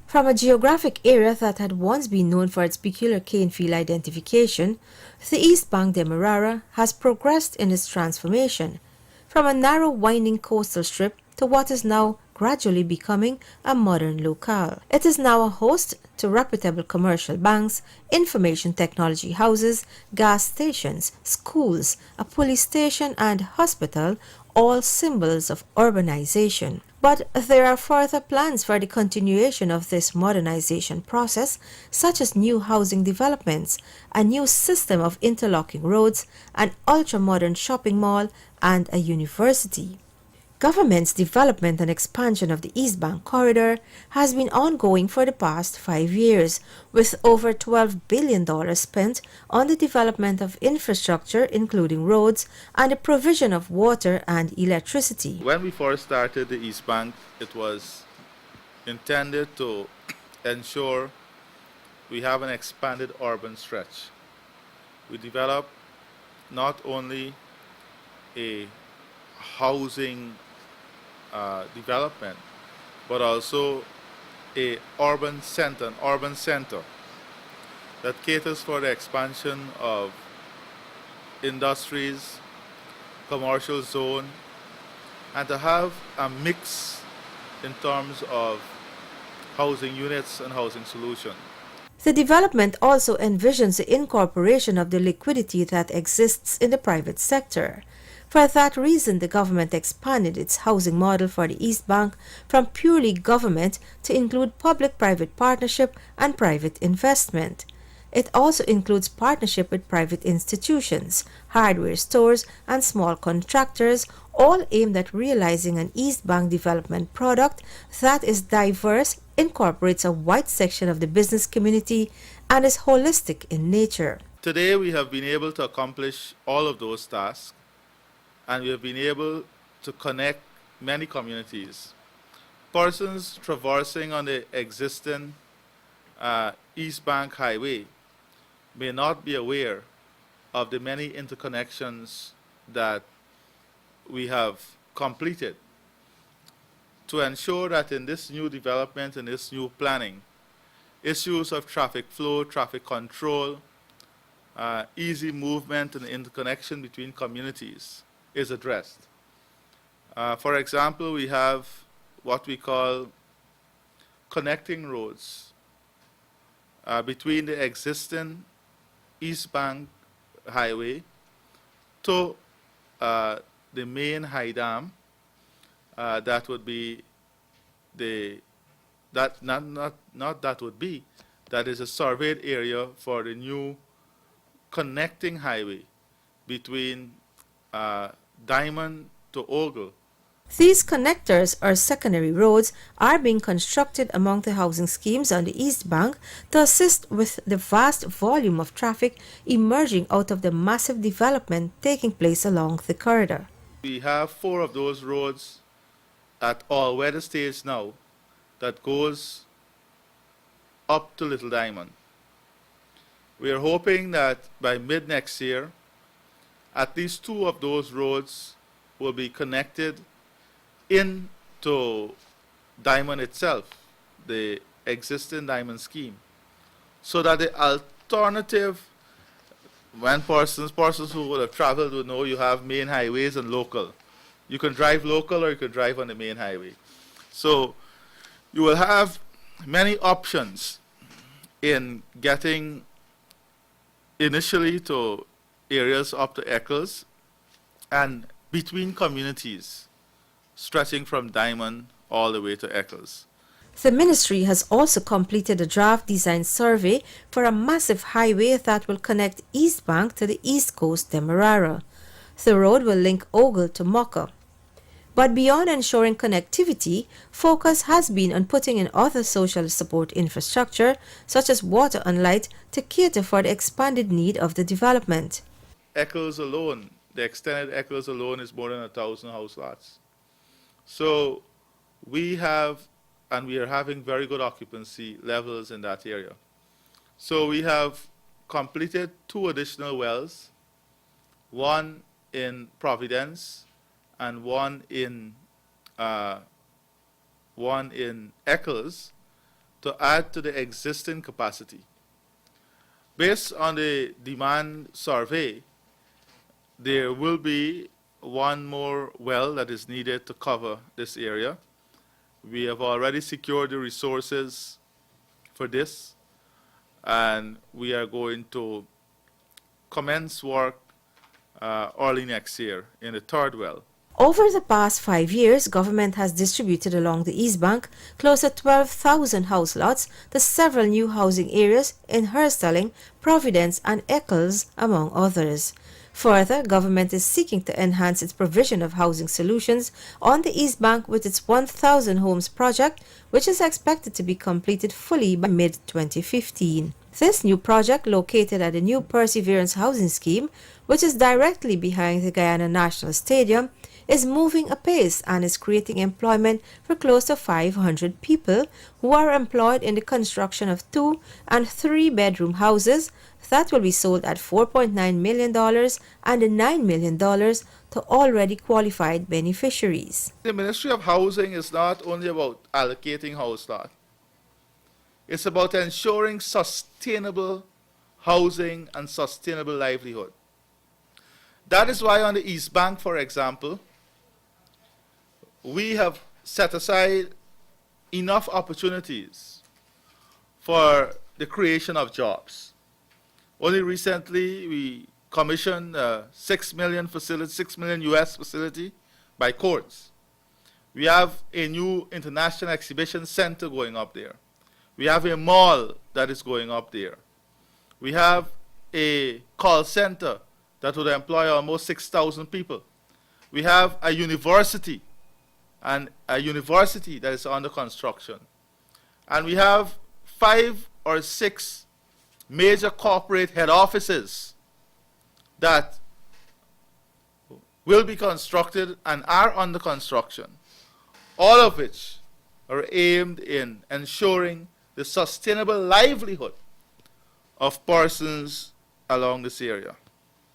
From a geographic area that had once been known for its peculiar cane field identification, the East Bank Demerara has progressed in its transformation from a narrow winding coastal strip to what is now gradually becoming a modern locale. It is now a host to reputable commercial banks, information technology houses, gas stations, schools, a police station and hospital, all symbols of urbanization. But there are further plans for the continuation of this modernization process, such as new housing developments, a new system of interlocking roads, an ultra-modern shopping mall, and a university. Government's development and expansion of the East Bank Corridor has been ongoing for the past 5 years, with over $12 billion spent on the development of infrastructure, including roads, and the provision of water and electricity. When we first started the East Bank, it was intended to ensure we have an expanded urban stretch. We developed not only a housing development, but also an urban center that caters for the expansion of industries, commercial zone, and to have a mix in terms of housing units and housing solution. The development also envisions the incorporation of the liquidity that exists in the private sector. For that reason, the government expanded its housing model for the East Bank from purely government to include public-private partnership and private investment. It also includes partnership with private institutions, hardware stores, and small contractors, all aimed at realizing an East Bank development product that is diverse, incorporates a wide section of the business community, and is holistic in nature. Today, we have been able to accomplish all of those tasks, and we have been able to connect many communities. Persons traversing on the existing East Bank Highway may not be aware of the many interconnections that we have completed to ensure that in this new development, in this new planning, issues of traffic flow, traffic control, easy movement and interconnection between communities is addressed. For example, we have what we call connecting roads between the existing East Bank Highway to the main high dam. That would be that is a surveyed area for the new connecting highway between Diamond to Ogle. These connectors, or secondary roads, are being constructed among the housing schemes on the East Bank to assist with the vast volume of traffic emerging out of the massive development taking place along the corridor. We have 4 of those roads at all-weather stage now that goes up to Little Diamond. We are hoping that by mid-next year, at least 2 of those roads will be connected into Diamond itself, the existing Diamond scheme, so that the alternative, when persons who would have traveled would know you have main highways and local. You can drive local or you can drive on the main highway. So you will have many options in getting initially to areas up to Eccles and between communities stretching from Diamond all the way to Eccles. The ministry has also completed a draft design survey for a massive highway that will connect East Bank to the East Coast Demerara. The road will link Ogle to Mocha. But beyond ensuring connectivity, focus has been on putting in other social support infrastructure, such as water and light, to cater for the expanded need of the development. Eccles alone, the extended Eccles alone is more than 1,000 house lots. So we have, and we are having very good occupancy levels in that area. So we have completed 2 additional wells, one in Providence and one in one in Eccles to add to the existing capacity. Based on the demand survey, there will be one more well that is needed to cover this area. We have already secured the resources for this, and we are going to commence work early next year in the third well. Over the past 5 years, government has distributed along the East Bank close to 12,000 house lots to several new housing areas in Herstelling, Providence, and Eccles, among others. Further, government is seeking to enhance its provision of housing solutions on the East Bank with its 1,000 homes project, which is expected to be completed fully by mid-2015. This new project, located at the new Perseverance Housing Scheme, which is directly behind the Guyana National Stadium, is moving apace and is creating employment for close to 500 people who are employed in the construction of 2- and 3-bedroom houses that will be sold at $4.9 million and $9 million to already qualified beneficiaries. The Ministry of Housing is not only about allocating house lot. It's about ensuring sustainable housing and sustainable livelihood. That is why on the East Bank, for example, we have set aside enough opportunities for the creation of jobs. Only recently, we commissioned a $6 million US facility by Courts. We have a new international exhibition center going up there. We have a mall that is going up there. We have a call center that would employ almost 6,000 people. We have a university, and a university that is under construction. And we have 5 or 6 major corporate head offices that will be constructed and are under construction, all of which are aimed in ensuring the sustainable livelihood of persons along this area.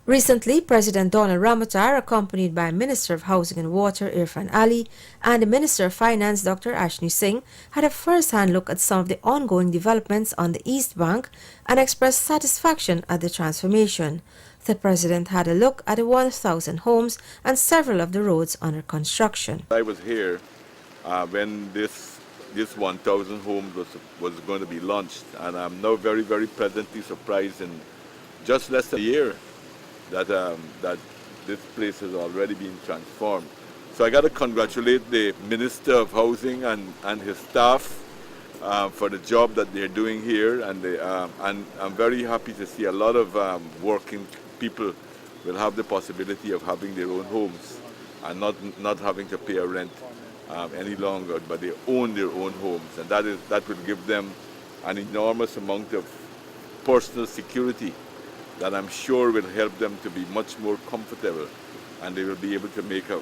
Recently, President Donald Ramotar, accompanied by Minister of Housing and Water Irfan Ali and the Minister of Finance Dr. Ashni Singh, had a first-hand look at some of the ongoing developments on the East Bank and expressed satisfaction at the transformation. The President had a look at the 1,000 homes and several of the roads under construction. I was here when this 1,000 homes was going to be launched, and I'm now very, very pleasantly surprised in just less than a year that this place has already been transformed. So I got to congratulate the Minister of Housing and his staff for the job that they're doing here, and I'm very happy to see a lot of working people will have the possibility of having their own homes and not having to pay a rent any longer, but they own their own homes, and that will give them an enormous amount of personal security that I'm sure will help them to be much more comfortable, and they will be able to make a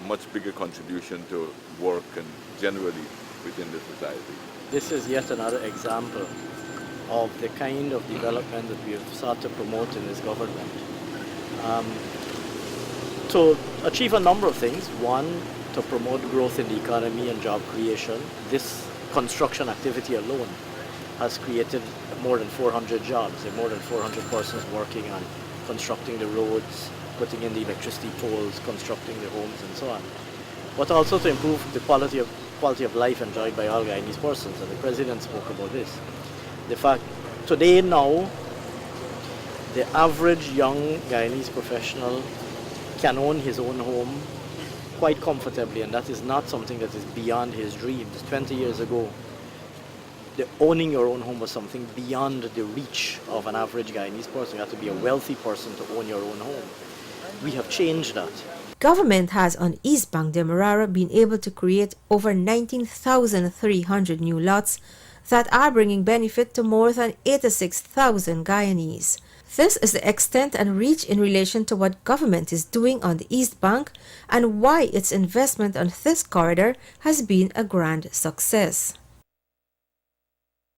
much bigger contribution to work and generally within the society. This is yet another example of the kind of development that we have sought to promote in this government. To achieve a number of things. One, to promote growth in the economy and job creation. This construction activity alone has created more than 400 jobs. There are more than 400 persons working on constructing the roads, putting in the electricity poles, constructing the homes, and so on. But also to improve the quality of life enjoyed by all Guyanese persons, and the President spoke about this. The fact, today now, the average young Guyanese professional can own his own home quite comfortably, and that is not something that is beyond his dreams. 20 years ago, owning your own home was something beyond the reach of an average Guyanese person. You have to be a wealthy person to own your own home. We have changed that. Government has on East Bank Demerara been able to create over 19,300 new lots that are bringing benefit to more than 86,000 Guyanese. This is the extent and reach in relation to what government is doing on the East Bank and why its investment on this corridor has been a grand success.